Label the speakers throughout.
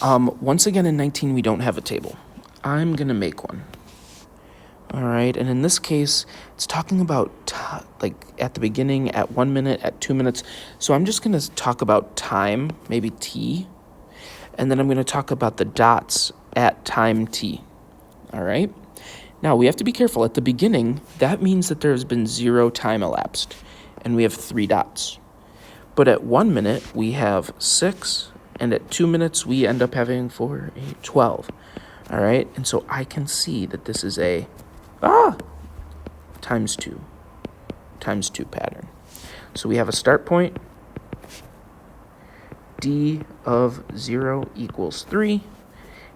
Speaker 1: Once again, in 19, we don't have a table. I'm going to make one. All right, and in this case, it's talking about like at the beginning, at 1 minute, at 2 minutes. So I'm just going to talk about time, maybe t, and then I'm going to talk about the dots at time t. All right, now we have to be careful. At the beginning, that means that there's been 0 time elapsed, and we have 3 dots. But at 1 minute, we have 6, and at 2 minutes, we end up having 4, 8, 12. All right, and so I can see that this is a times 2 pattern. So we have a start point, d of 0 equals 3,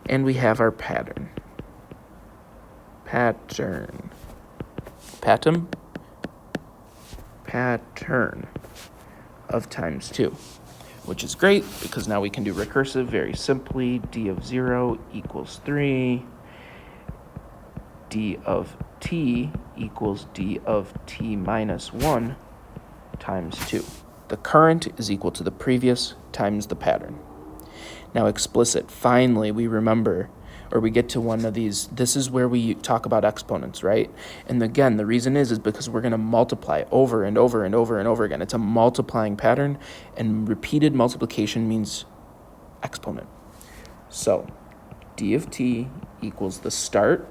Speaker 1: and we have our pattern. Pattern of times 2, which is great because now we can do recursive very simply. D of 0 equals 3. D of t equals d of t minus 1 times 2. The current is equal to the previous times the pattern. Now explicit, finally we remember, or we get to one of these, this is where we talk about exponents, right? And again, the reason is because we're going to multiply over and over and over and over again. It's a multiplying pattern, and repeated multiplication means exponent. So d of t equals the start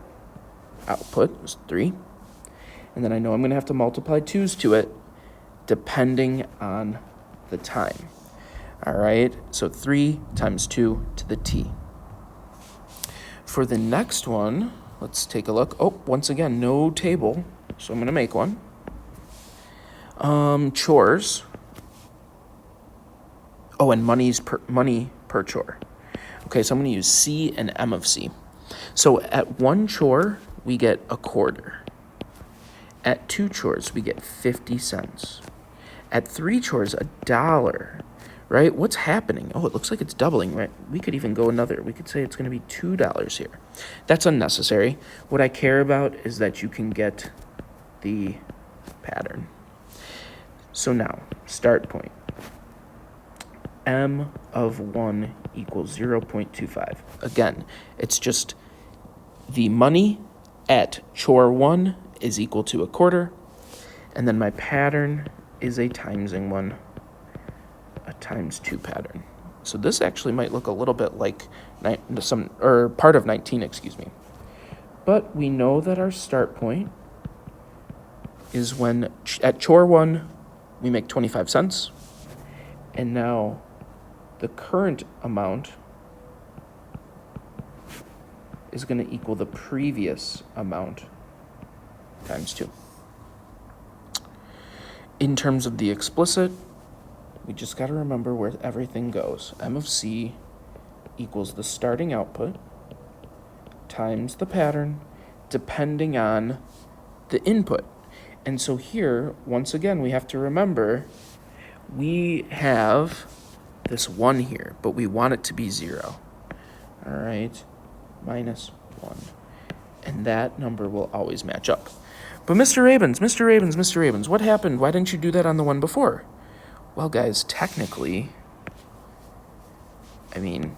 Speaker 1: output is 3, and then I know I'm going to have to multiply 2's to it depending on the time. All right, so 3 times 2 to the t. For the next one, let's take a look. Oh, once again, no table, so I'm going to make one. Chores. Oh, and money per chore. Okay, so I'm going to use C and M of C. So at 1 chore, we get a quarter. At 2 chores, we get 50 cents. At 3 chores, $1, right? What's happening? Oh, it looks like it's doubling, right? We could even go another. We could say it's going to be $2 here. That's unnecessary. What I care about is that you can get the pattern. So now, start point. M of 1 equals 0.25. Again, it's just the money at chore 1 is equal to a quarter, and then my pattern is a timesing one, a times 2 pattern. So this actually might look a little bit like part of 19, excuse me. But we know that our start point is when at chore 1 we make 25 cents, and now the current amount is going to equal the previous amount times 2. In terms of the explicit, we just got to remember where everything goes. M of C equals the starting output times the pattern depending on the input. And so here, once again, we have to remember we have this 1 here, but we want it to be 0. All right, minus 1. And that number will always match up. But Mr. Rabens, what happened? Why didn't you do that on the one before? Well, guys, technically, I mean,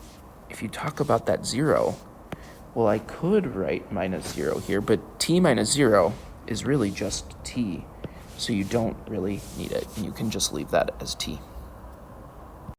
Speaker 1: if you talk about that 0, well, I could write minus 0 here, but t minus 0 is really just t, so you don't really need it, and you can just leave that as t.